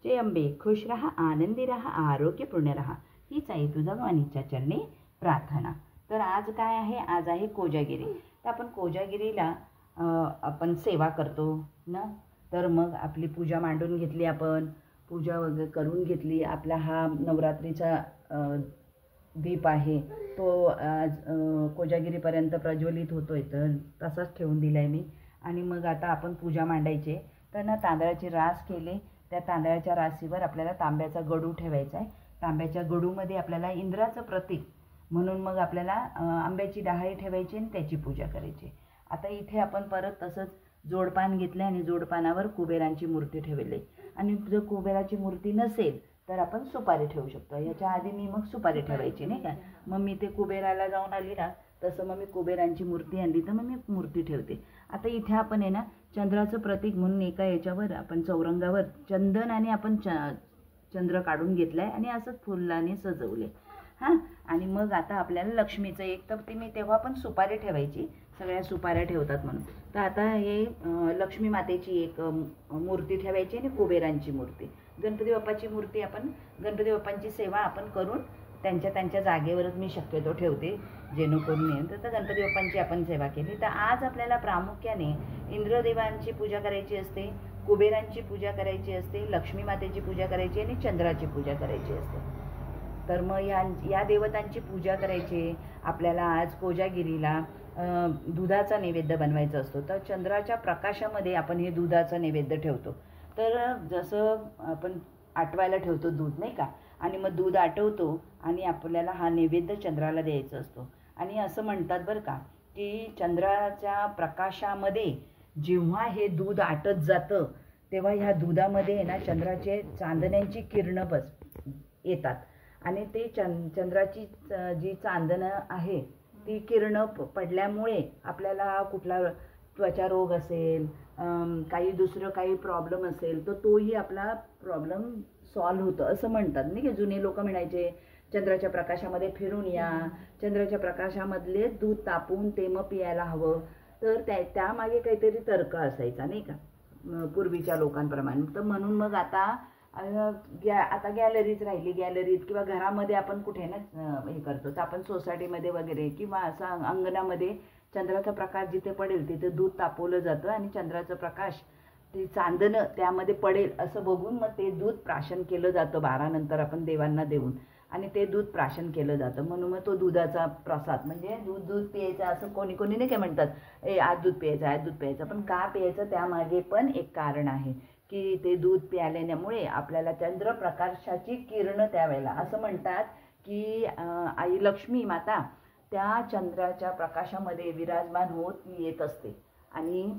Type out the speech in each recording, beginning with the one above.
जय अंबे, खुश रहा, आनंदी रहा, आरोग्यपूर्ण रहा, हीच आहे तुळजाभवानीच्या चरणी प्रार्थना. तर आज काय आहे? आज आहे कोजागिरी. तर आपण कोजागिरीला आपण सेवा करतो ना. तर मग आपली पूजा मांडून घेतली, आपण पूजा वगैरे करून घेतली. आपला हा नवरात्रीचा दीप आहे तो आज कोजागिरीपर्यंत प्रज्वलित होतोय, तर तसाच ठेवून दिला आहे मी. आणि मग आता आपण पूजा मांडायची. तर ना तांदळाची रास केले. त्या तांदळाच्या राशीवर आपल्याला तांब्याचा गडू ठेवायचा आहे. तांब्याच्या गडूमध्ये आपल्याला इंद्राचं प्रतीक म्हणून मग आपल्याला आंब्याची डहाळी ठेवायची आणि त्याची पूजा करायची. आता इथे आपण परत तसंच जोडपान घेतलं आणि जोडपानावर कुबेरांची मूर्ती ठेवली. आणि जर कुबेराची मूर्ती नसेल तर आपण सुपारी ठेवू शकतो. याच्या आधी मी मग सुपारी ठेवायची नाही का. मग मी ते कुबेराला जाऊन आली ना, तसं मग मी कुबेरांची मूर्ती आणली तर मग मी मूर्ती ठेवते. आता इथे आपण आहे ना चंद्राचं प्रतीक म्हणून एका याच्यावर आपण चौरंगावर चंदन आणि आपण चंद्र काढून घेतला आहे आणि असंच फुलाने सजवले. हां, आणि मग आता आपल्याला लक्ष्मीचं एक तर ती मी तेव्हा पण सुपारी ठेवायची, सगळ्या सुपाऱ्या ठेवतात म्हणून. तर आता हे लक्ष्मी मातेची एक मूर्ती ठेवायची आणि कुबेरांची मूर्ती. गणपती बाप्पाची मूर्ती आपण गणपती बाप्पांची सेवा आपण करून त्यांच्या जागेवरच मी शक्यतो ठेवते, जेणेकरून येईल तर गणपती बाप्पांची आपण सेवा केली. तर आज आपल्याला प्रामुख्याने इंद्रदेवांची पूजा करायची असते, कुबेरांची पूजा करायची असते, लक्ष्मी मातेची पूजा करायची आणि चंद्राची पूजा करायची असते. तर मग या देवतांची पूजा करायची. आपल्याला आज कोजागिरीला दुधाचा नैवेद्य बनवायचा असतो. तर चंद्राच्या प्रकाशामध्ये आपण हे दुधाचा नैवेद्य ठेवतो. तर जसं आपण आटवायला ठेवतो दूध नाही का, आणि मग दूध आटवतो आणि आपल्याला हा नैवेद्य चंद्राला द्यायचा असतो. आणि असं म्हणतात बरं का की चंद्राच्या प्रकाशामध्ये जेव्हा हे दूध आटत जातं तेव्हा ह्या दुधामध्ये ना चंद्राचे चांदण्यांची किरणं येतात. आणि ते चंद्राची जी चांदणं आहे ती किरणं पडल्यामुळे आपल्याला कुठला त्वचा रोग असेल, काही दुसरं काही प्रॉब्लेम असेल तर तोही आपला प्रॉब्लेम सॉल्व्ह होतं असं म्हणतात नाही की. जुने लोक म्हणायचे चंद्राच्या प्रकाशामध्ये फिरून या, चंद्राच्या प्रकाशामधले दूध तापून ते मग पियायला हवं. तर त्यामागे काहीतरी तर्क असायचा नाही का पूर्वीच्या लोकांप्रमाणे. तर म्हणून मग आता गॅलरीज राहिली, गॅलरीत किंवा घरामध्ये आपण कुठे ना हे करतो तर आपण सोसायटीमध्ये वगैरे किंवा असं अंगणामध्ये चंद्राचा प्रकाश जिथे पडेल तिथे दूध तापवलं जातं आणि चंद्राचा प्रकाश ते चांदणं त्यामध्ये पडेल असं बघून मग ते दूध प्राशन केलं जातं 12 नंतर आपण देवांना देऊन, आणि ते दूध प्राशन केलं जातं. म्हणून मग तो दुधाचा प्रसाद म्हणजे दूध प्यायचं असं कोणी नाही काय म्हणतात, आज दूध प्यायचं, आज दूध प्यायचं. पण का प्यायचं त्यामागे पण एक कारण आहे की ते दूध प्यायल्यामुळे आपल्याला चंद्रप्रकाशाची किरणं त्यावेळेला असं म्हणतात की आई लक्ष्मी माता त्या चंद्राच्या प्रकाशामध्ये विराजमान होत येत असते. आणि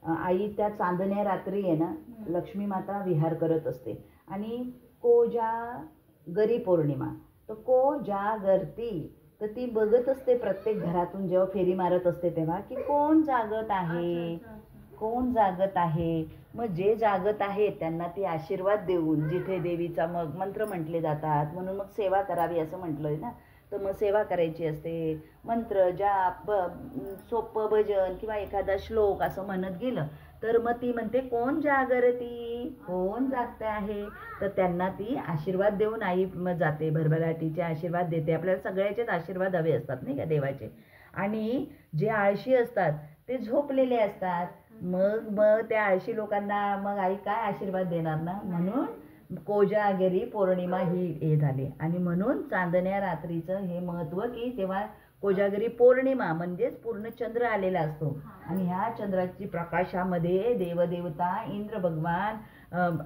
आई त्या चांदण्या रात्री आहे ना लक्ष्मी माता विहार करत असते. आणि कोजागरी पौर्णिमा, तर कोजागरती, तर ती बघत असते प्रत्येक घरातून जेव्हा फेरी मारत असते तेव्हा की कोण जागत आहे, कोण जागत आहे. मग जे जागत आहे त्यांना ती आशीर्वाद देऊन, जिथे देवीचा मग मंत्र म्हटले जातात म्हणून मग सेवा करावी असं म्हटलंय ना, तर मग सेवा करायची असते. मंत्र जाप सोपं भजन किंवा एखादा श्लोक असं म्हणत गेलं तर मग ती म्हणते कोण जागरती, कोण जागते आहे. तर त्यांना ती आशीर्वाद देऊन आई मग जाते, भरभराटीचे आशीर्वाद देते. आपल्याला सगळ्याचेच आशीर्वाद हवे असतात नाही का देवाचे. आणि जे आळशी असतात ते झोपलेले असतात. मग त्या आळशी लोकांना मग आई काय आशीर्वाद देणार ना. म्हणून कोजागिरी पौर्णिमा ही हे झाली. आणि म्हणून चांदण्या रात्रीचं हे महत्त्व की तेव्हा कोजागिरी पौर्णिमा म्हणजेच पूर्ण चंद्र आलेला असतो. आणि ह्या चंद्राची प्रकाशामध्ये देवदेवता, इंद्र भगवान,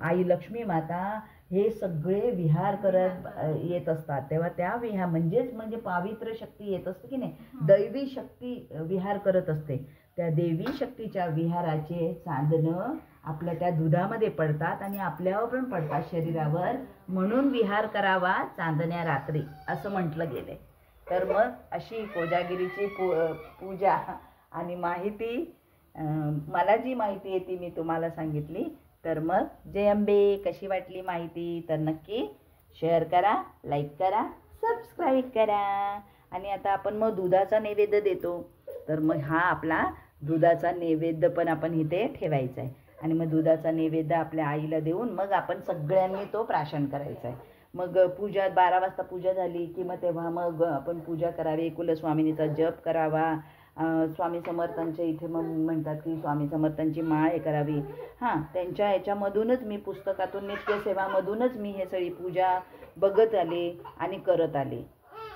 आई लक्ष्मी माता हे सगळे विहार करत येत असतात. तेव्हा त्या विहार म्हणजे पवित्र शक्ती येत असते की नाही, दैवी शक्ती विहार करत असते. त्या देवी शक्तीच्या विहाराचे चांदणं आपल्या त्या दुधामध्ये पडतात आणि आपल्यावर पण पडतात शरीरावर. म्हणून विहार करावा चांदण्या रात्री असं म्हटलं गेलंय. तर मग अशी कोजागिरीची पूजा आणि माहिती, मला जी माहिती आहे ती मी तुम्हाला सांगितली. तर मग जय अंबे, कशी वाटली माहिती तर नक्की शेअर करा, लाईक करा, सबस्क्राईब करा. आणि आता आपण मग दुधाचा नैवेद्य देतो. तर मग हा आपला दुधाचा नैवेद्य पण आपण इथे ठेवायचा आहे. आणि मग दुधाचा नैवेद्य आपल्या आईला देऊन मग आपण सगळ्यांनी तो प्राशन करायचा आहे. मग पूजा 12 वाजता पूजा झाली की मग तेव्हा मग आपण पूजा करावी, कुलस्वामिनीचा जप करावा. स्वामी समर्थांच्या इथे मग म्हणतात की स्वामी समर्थांची माळ हे करावी. त्यांच्या याच्यामधूनच मी पुस्तकातून नित्यसेवामधूनच मी हे सगळी पूजा बघत आले आणि करत आले.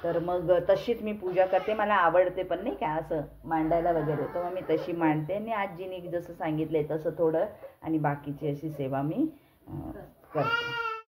तर मग तशीच मी पूजा करते. मला आवडते पण नाही का असं मांडायला वगैरे, तर मग मी तशी मांडते आणि आजीने जसं सांगितलं आहे तसं थोडं आणि बाकीची अशी सेवा मी करते.